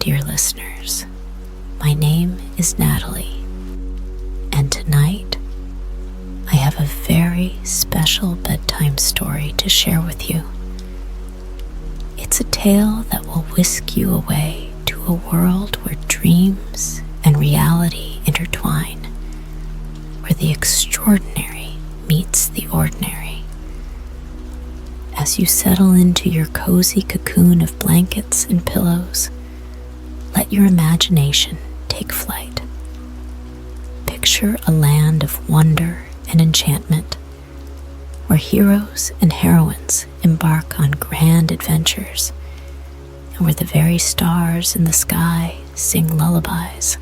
dear listeners. My name is Natalie, and tonight I have a very special bedtime story to share with you. It's a tale that will whisk you away to a world where dreams and reality intertwine, where the extraordinary meets the ordinary. As you settle into your cozy cocoon of blankets and pillows, let your imagination take flight. Picture a land of wonder and enchantment, where heroes and heroines embark on grand adventures, and where the very stars in the sky sing lullabies.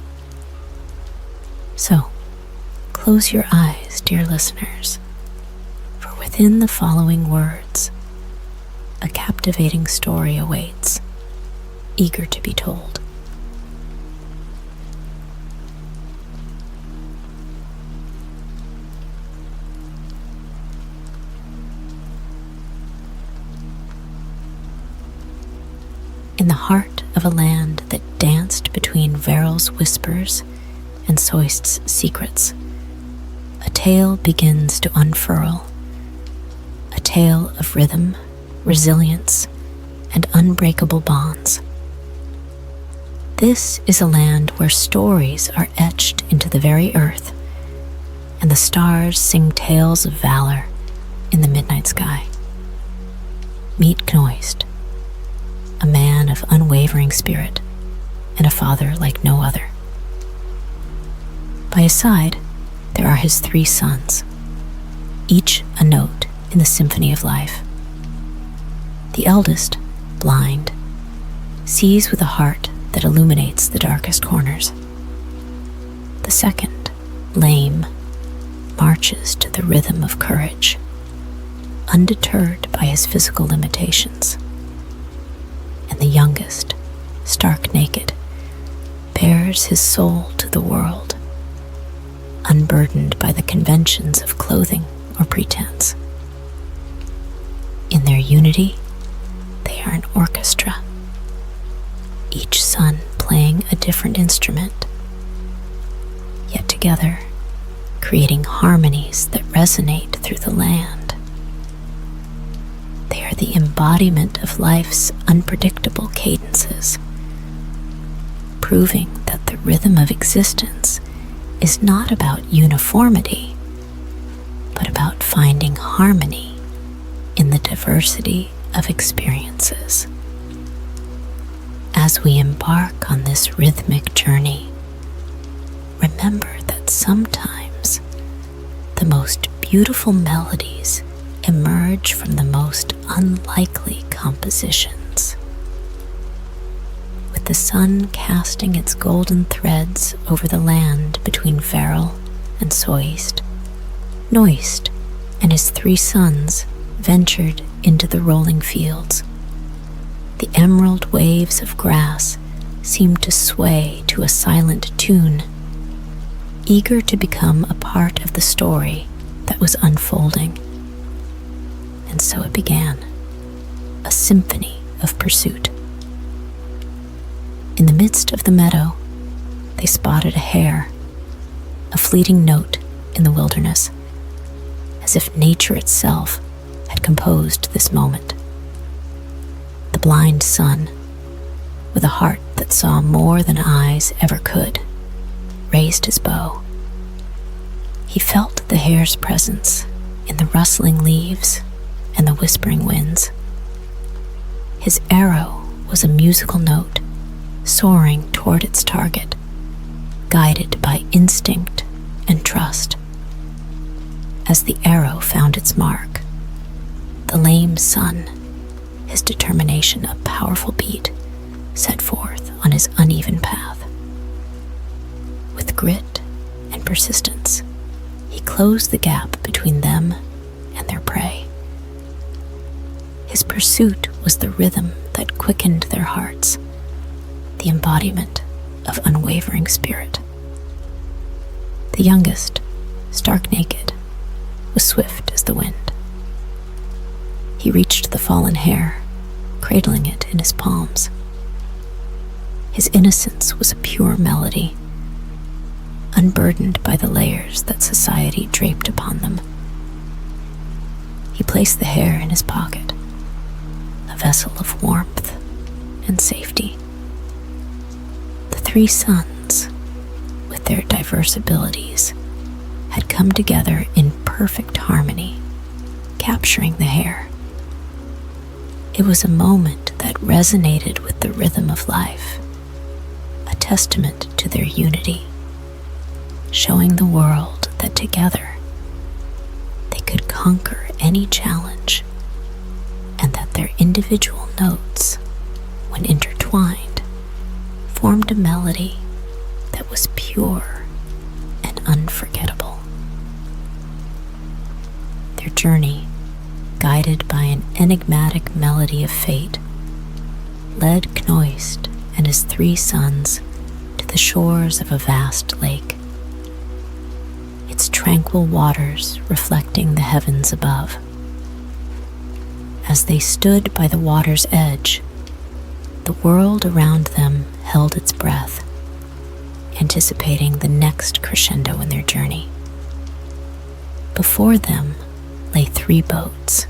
So, close your eyes, dear listeners, for within the following words, a captivating story awaits, eager to be told. In the heart of a land that danced between Veryl's whispers and Soist's secrets, a tale begins to unfurl, a tale of rhythm, resilience, and unbreakable bonds. This is a land where stories are etched into the very earth, and the stars sing tales of valor in the midnight sky. Meet Knoist, a man of unwavering spirit and a father like no other. By his side, there are his 3 sons, each a note in the symphony of life. The eldest, blind, sees with a heart that illuminates the darkest corners. The second, lame, marches to the rhythm of courage, undeterred by his physical limitations. And the youngest, stark naked, bears his soul to the world, unburdened by the conventions of clothing or pretense. In their unity, they are an orchestra, each son playing a different instrument, yet together creating harmonies that resonate through the land. They are the embodiment of life's unpredictable cadences, proving that the rhythm of existence is not about uniformity, but about finding harmony in the diversity of experiences. As we embark on this rhythmic journey, remember that sometimes the most beautiful melodies emerge from the most unlikely compositions. With the sun casting its golden threads over the land between Veryl and Soist, Knoist and his 3 sons ventured into the rolling fields. The emerald waves of grass seemed to sway to a silent tune, eager to become a part of the story that was unfolding. And so it began, a symphony of pursuit. In the midst of the meadow, they spotted a hare, a fleeting note in the wilderness, as if nature itself had composed this moment. The blind son, with a heart that saw more than eyes ever could, raised his bow. He felt the hare's presence in the rustling leaves and the whispering winds. His arrow was a musical note, soaring toward its target, guided by instinct and trust. As the arrow found its mark, the lame son, his determination a powerful beat, set forth on his uneven path. With grit and persistence, he closed the gap between them and their prey. His pursuit was the rhythm that quickened their hearts, the embodiment of unwavering spirit. The youngest, stark naked, was swift as the wind. He reached the fallen hare, cradling it in his palms. His innocence was a pure melody, unburdened by the layers that society draped upon them. He placed the hair in his pocket, a vessel of warmth and safety. The three sons, with their diverse abilities, had come together in perfect harmony, capturing the hair. It was a moment that resonated with the rhythm of life, a testament to their unity, showing the world that together they could conquer any challenge, and that their individual notes, when intertwined, formed a melody that was pure and unforgettable. Their journey, guided by an enigmatic melody of fate, led Knoist and his three sons to the shores of a vast lake, its tranquil waters reflecting the heavens above. As they stood by the water's edge, the world around them held its breath, anticipating the next crescendo in their journey. Before them lay three boats,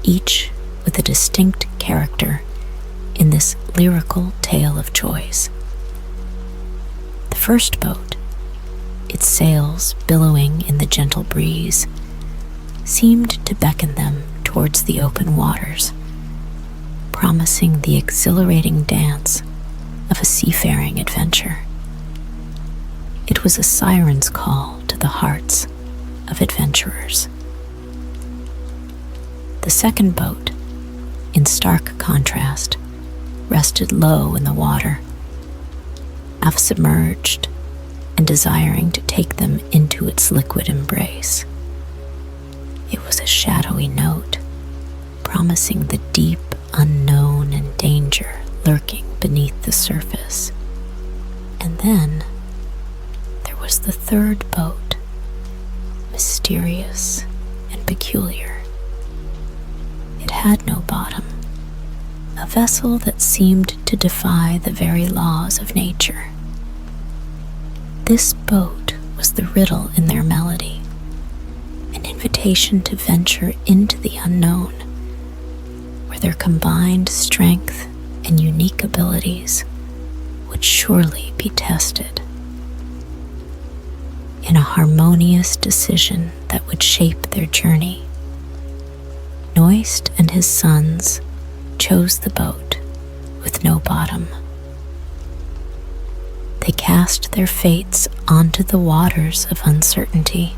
each with a distinct character in this lyrical tale of joys. The first boat, its sails billowing in the gentle breeze, seemed to beckon them towards the open waters, promising the exhilarating dance of a seafaring adventure. It was a siren's call to the hearts of adventurers. The second boat, in stark contrast, rested low in the water, half submerged and desiring to take them into its liquid embrace. It was a shadowy note, promising the deep unknown and danger lurking beneath the surface. And then there was the third boat, mysterious and peculiar. It had no bottom, a vessel that seemed to defy the very laws of nature. This boat was the riddle in their melody, an invitation to venture into the unknown, where their combined strength and unique abilities would surely be tested. In a harmonious decision that would shape their journey, Knoist and his sons chose the boat with no bottom. They cast their fates onto the waters of uncertainty,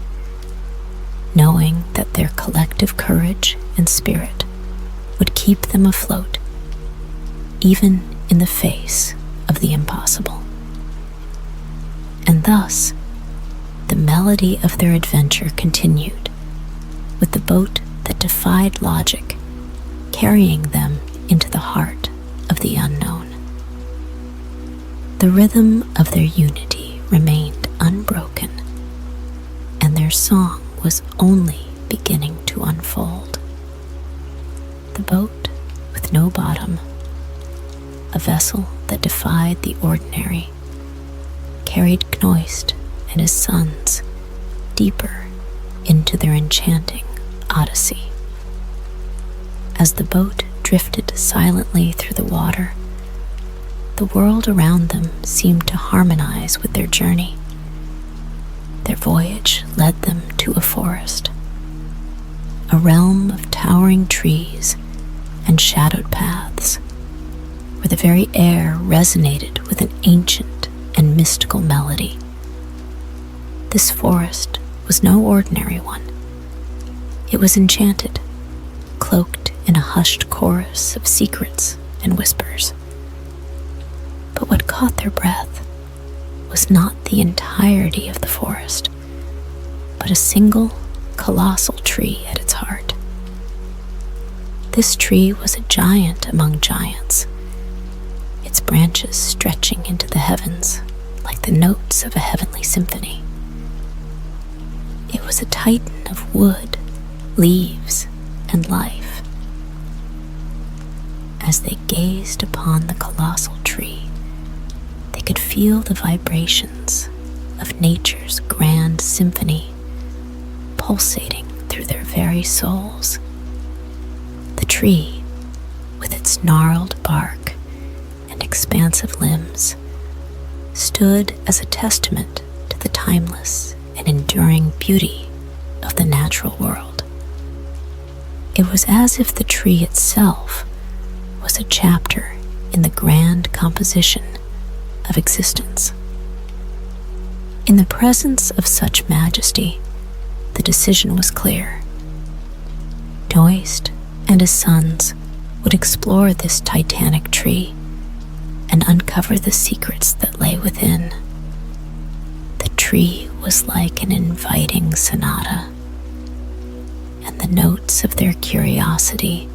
knowing that their collective courage and spirit would keep them afloat, even in the face of the impossible. And thus, the melody of their adventure continued, with the boat that defied logic carrying them into the heart of the unknown. The rhythm of their unity remained unbroken, and their song was only beginning to unfold. The boat with no bottom, a vessel that defied the ordinary, carried Knoist and his sons deeper into their enchanting odyssey. As the boat drifted silently through the water, the world around them seemed to harmonize with their journey. Their voyage led them to a forest, a realm of towering trees and shadowed paths, where the very air resonated with an ancient and mystical melody. This forest was no ordinary one. It was enchanted, cloaked in a hushed chorus of secrets and whispers. But what caught their breath was not the entirety of the forest, but a single, colossal tree at its heart. This tree was a giant among giants, its branches stretching into the heavens like the notes of a heavenly symphony. It was a titan of wood, leaves, and life. As they gazed upon the colossal tree, feel the vibrations of nature's grand symphony pulsating through their very souls. The tree, with its gnarled bark and expansive limbs, stood as a testament to the timeless and enduring beauty of the natural world. It was as if the tree itself was a chapter in the grand composition of existence. In the presence of such majesty, the decision was clear. Knoist and his sons would explore this titanic tree and uncover the secrets that lay within. The tree was like an inviting sonata, and the notes of their curiosity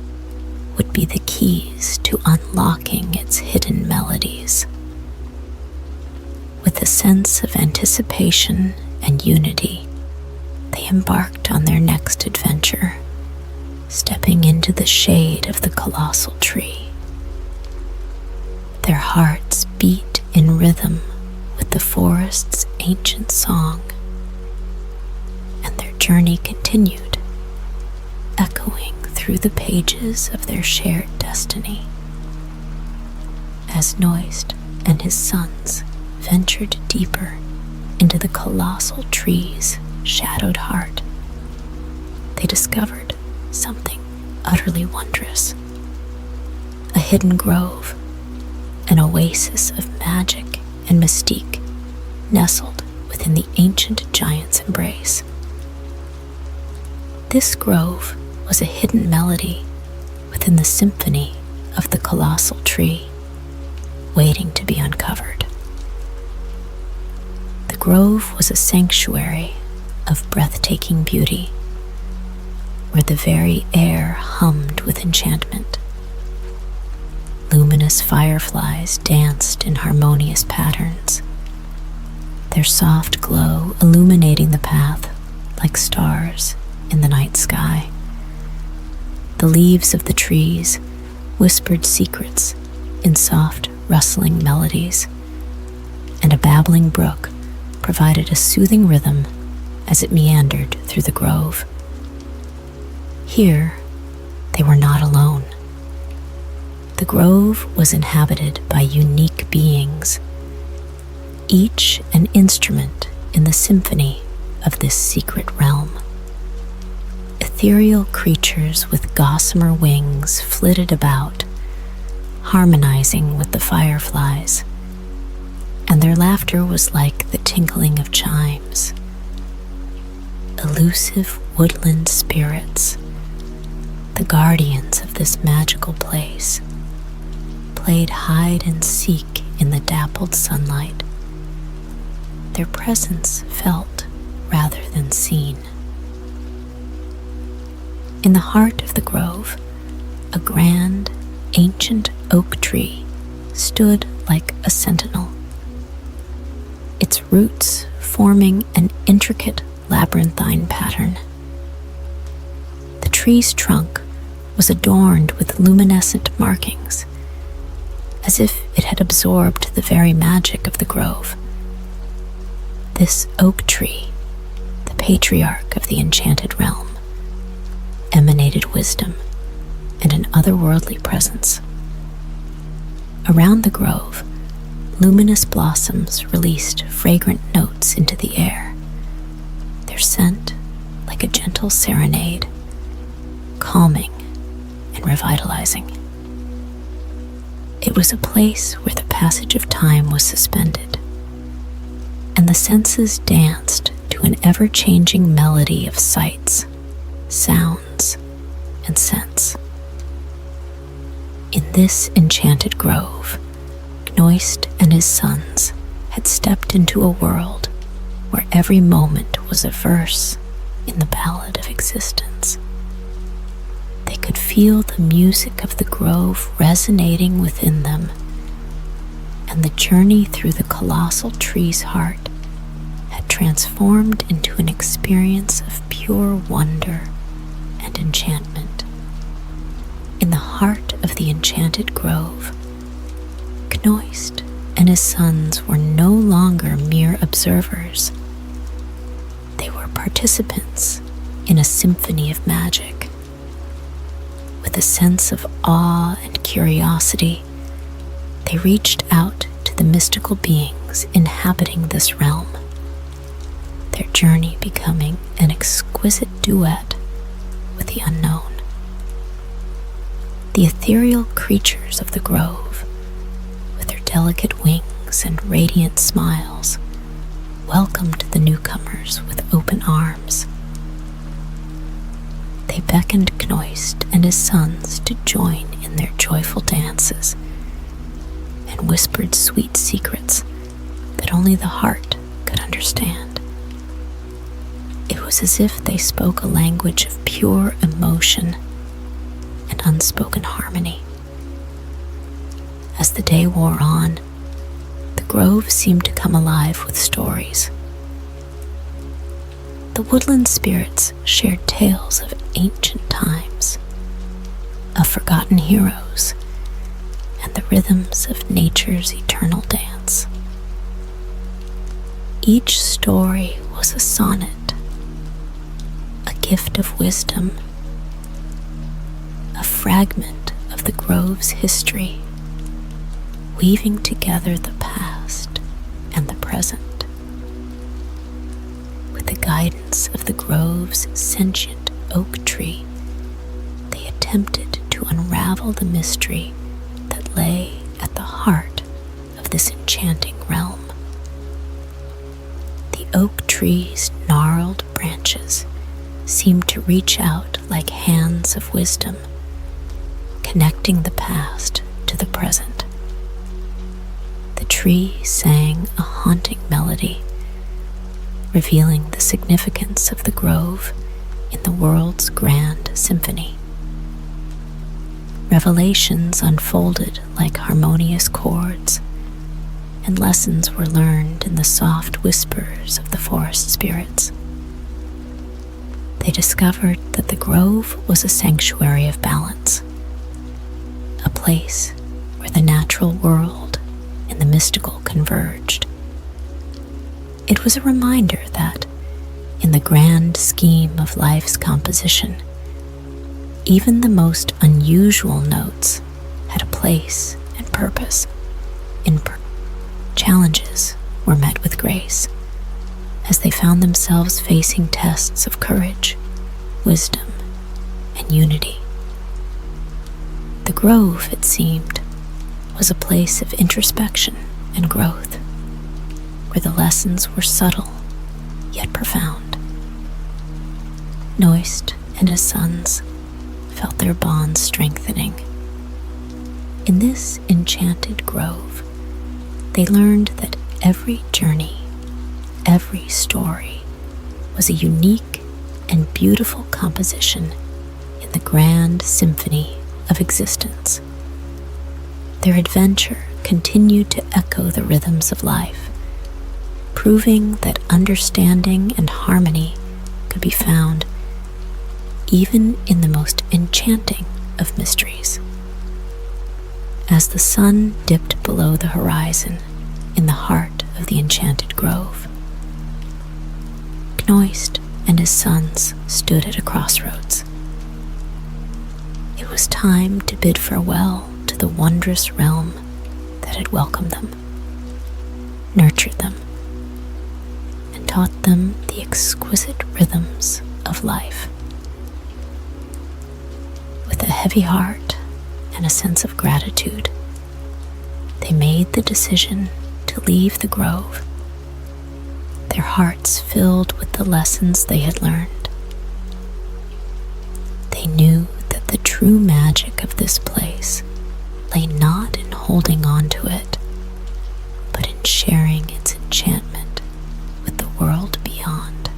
would be the keys to unlocking its hidden melodies. With a sense of anticipation and unity, they embarked on their next adventure, stepping into the shade of the colossal tree. Their hearts beat in rhythm with the forest's ancient song, and their journey continued, echoing through the pages of their shared destiny. As Knoist and his sons ventured deeper into the colossal tree's shadowed heart, they discovered something utterly wondrous. A hidden grove, an oasis of magic and mystique, nestled within the ancient giant's embrace. This grove was a hidden melody within the symphony of the colossal tree, waiting to be uncovered. The grove was a sanctuary of breathtaking beauty, where the very air hummed with enchantment. Luminous fireflies danced in harmonious patterns, their soft glow illuminating the path like stars in the night sky. The leaves of the trees whispered secrets in soft, rustling melodies, and a babbling brook provided a soothing rhythm as it meandered through the grove. Here, they were not alone. The grove was inhabited by unique beings, each an instrument in the symphony of this secret realm. Ethereal creatures with gossamer wings flitted about, harmonizing with the fireflies, and their laughter was like the tinkling of chimes. Elusive woodland spirits, the guardians of this magical place, played hide and seek in the dappled sunlight, their presence felt rather than seen. In the heart of the grove, a grand, ancient oak tree stood like a sentinel, its roots forming an intricate labyrinthine pattern. The tree's trunk was adorned with luminescent markings, as if it had absorbed the very magic of the grove. This oak tree, the patriarch of the enchanted realm, emanated wisdom and an otherworldly presence. Around the grove, luminous blossoms released fragrant notes into the air, their scent like a gentle serenade, calming and revitalizing. It was a place where the passage of time was suspended, and the senses danced to an ever-changing melody of sights, sounds, and scents. In this enchanted grove, Knoist and his sons had stepped into a world where every moment was a verse in the ballad of existence. They could feel the music of the grove resonating within them, and the journey through the colossal tree's heart had transformed into an experience of pure wonder and enchantment. In the heart of the enchanted grove, Knoist and his sons were no longer mere observers. They were participants in a symphony of magic. With a sense of awe and curiosity, they reached out to the mystical beings inhabiting this realm, their journey becoming an exquisite duet with the unknown. The ethereal creatures of the grove, with their delicate wings and radiant smiles, welcomed the newcomers with open arms. They beckoned Knoist and his sons to join in their joyful dances and whispered sweet secrets that only the heart could understand. It was as if they spoke a language of pure emotion and unspoken harmony. As the day wore on, the grove seemed to come alive with stories. The woodland spirits shared tales of ancient times, of forgotten heroes, and the rhythms of nature's eternal dance. Each story was a sonnet, a gift of wisdom, a fragment of the grove's history, weaving together the past and the present. With the guidance of the grove's sentient oak tree, they attempted to unravel the mystery that lay at the heart of this enchanting realm. The oak tree's gnarled branches seemed to reach out like hands of wisdom, connecting the past to the present. The tree sang a haunting melody, revealing the significance of the grove in the world's grand symphony. Revelations unfolded like harmonious chords, and lessons were learned in the soft whispers of the forest spirits. They discovered that the grove was a sanctuary of balance, a place where the natural world and the mystical converged. It was a reminder that, in the grand scheme of life's composition, even the most unusual notes had a place and purpose. Challenges were met with grace, as they found themselves facing tests of courage, wisdom, and unity. The grove, it seemed, was a place of introspection and growth, where the lessons were subtle yet profound. Knoist and his sons felt their bond strengthening. In this enchanted grove, they learned that every journey, every story, was a unique and beautiful composition in the grand symphony of existence. Their adventure continued to echo the rhythms of life, proving that understanding and harmony could be found even in the most enchanting of mysteries. As the sun dipped below the horizon in the heart of the enchanted grove, Knoist and his sons stood at a crossroads. It was time to bid farewell to the wondrous realm that had welcomed them, nurtured them, and taught them the exquisite rhythms of life. With a heavy heart and a sense of gratitude, they made the decision to leave the grove, their hearts filled with the lessons they had learned. They knew that the true magic of this place lay not in holding on to it, but in sharing its enchantment with the world beyond.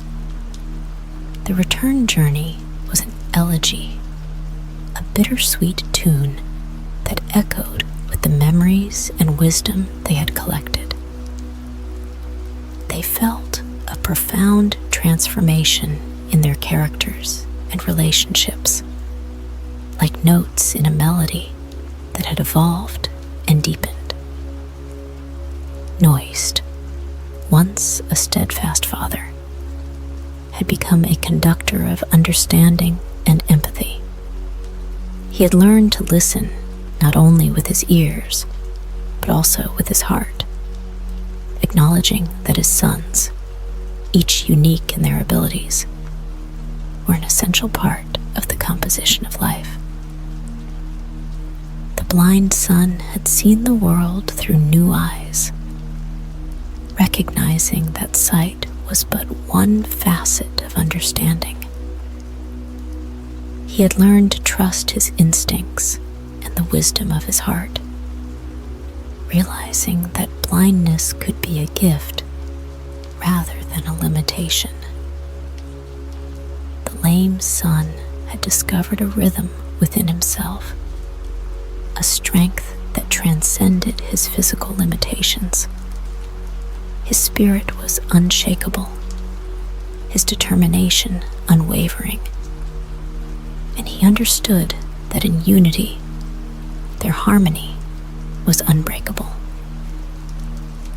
The return journey was an elegy, a bittersweet tune that echoed with the memories and wisdom they had collected. They felt a profound transformation in their characters and relationships, like notes in a melody that had evolved and deepened. once a steadfast father, had become a conductor of understanding and empathy. He had learned to listen not only with his ears, but also with his heart, acknowledging that his sons, each unique in their abilities, were an essential part of the composition of life. The blind son had seen the world through new eyes, recognizing that sight was but one facet of understanding. He had learned to trust his instincts and the wisdom of his heart, realizing that blindness could be a gift rather than a limitation. The lame son had discovered a rhythm within himself, a strength that transcended his physical limitations. His spirit was unshakable, his determination unwavering, and he understood that in unity, their harmony was unbreakable.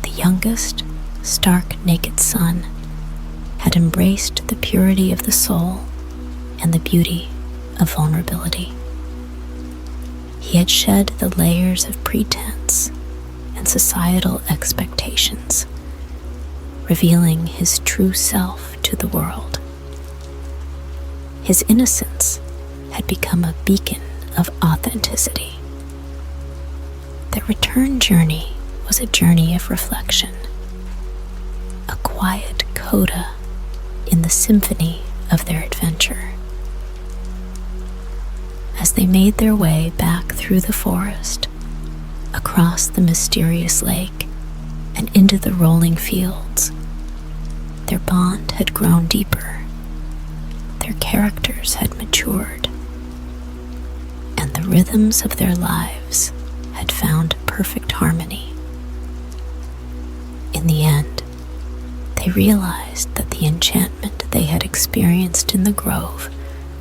The youngest, stark, naked son had embraced the purity of the soul and the beauty of vulnerability. He had shed the layers of pretense and societal expectations, revealing his true self to the world. His innocence had become a beacon of authenticity. Their return journey was a journey of reflection, a quiet coda in the symphony of their adventure. As they made their way back through the forest, across the mysterious lake, and into the rolling fields, their bond had grown deeper, their characters had matured, and the rhythms of their lives had found perfect harmony. In the end, they realized that the enchantment they had experienced in the grove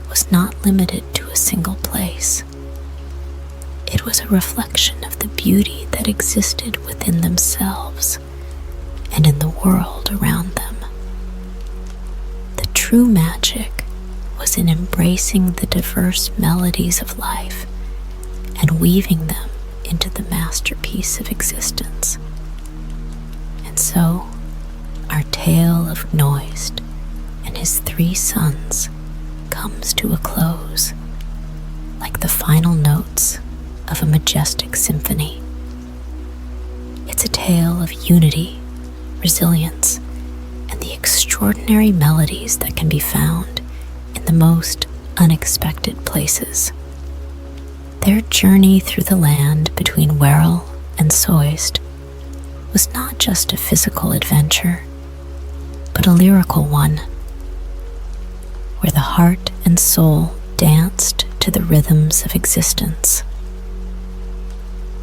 was not limited to a single place. It was a reflection of the beauty that existed within themselves and in the world around them. The true magic was in embracing the diverse melodies of life and weaving them into the masterpiece of existence. And so, our tale of Knoist and his 3 sons comes to a close, like the final notes of a majestic symphony. It's a tale of unity, resilience, and the extraordinary melodies that can be found in the most unexpected places. Their journey through the land between Werrell and Soist was not just a physical adventure, but a lyrical one, where the heart and soul danced to the rhythms of existence.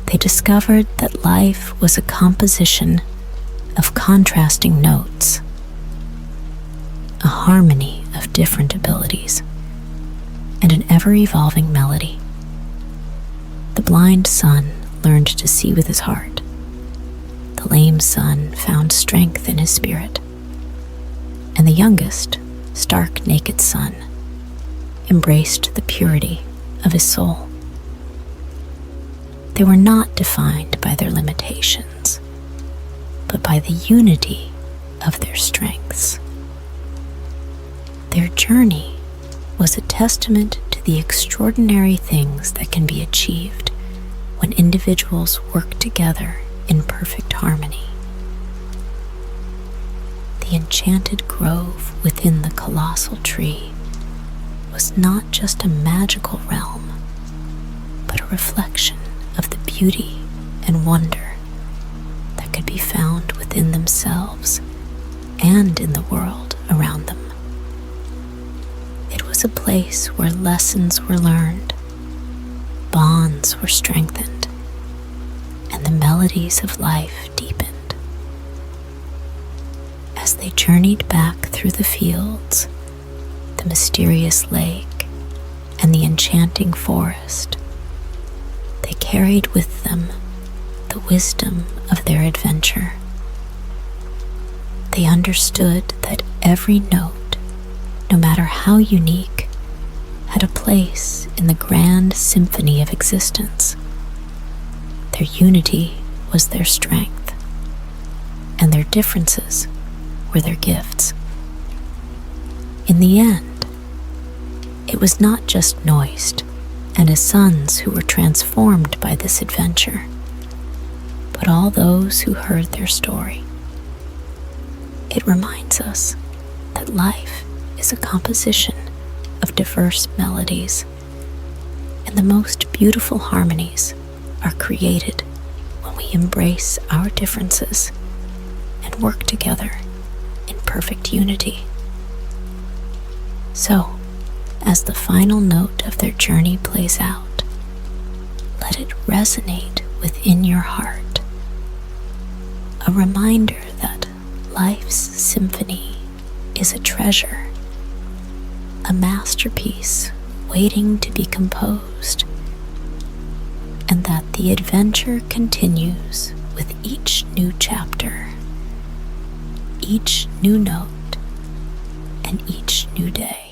They discovered that life was a composition of contrasting notes, a harmony of different abilities, and an ever-evolving melody. The blind son learned to see with his heart. The lame son found strength in his spirit. And the youngest, stark, naked son embraced the purity of his soul. They were not defined by their limitations, but by the unity of their strengths. Their journey was a testament to the extraordinary things that can be achieved when individuals work together in perfect harmony. The enchanted grove within the colossal tree was not just a magical realm, but a reflection of the beauty and wonder that could be found within themselves and in the world around them. It was a place where lessons were learned, bonds were strengthened, and the melodies of life deepened. As they journeyed back through the fields, the mysterious lake, and the enchanting forest, they carried with them the wisdom of their adventure. They understood that every note, no matter how unique, had a place in the grand symphony of existence. Their unity was their strength, and their differences were their gifts. In the end, it was not just Knoist and his sons who were transformed by this adventure, but all those who heard their story. It reminds us that life is a composition of diverse melodies, and the most beautiful harmonies are created when we embrace our differences and work together in perfect unity. So, as the final note of their journey plays out, let it resonate within your heart, a reminder that life's symphony is a treasure, a masterpiece waiting to be composed, and that the adventure continues with each new chapter, each new note, and each new day.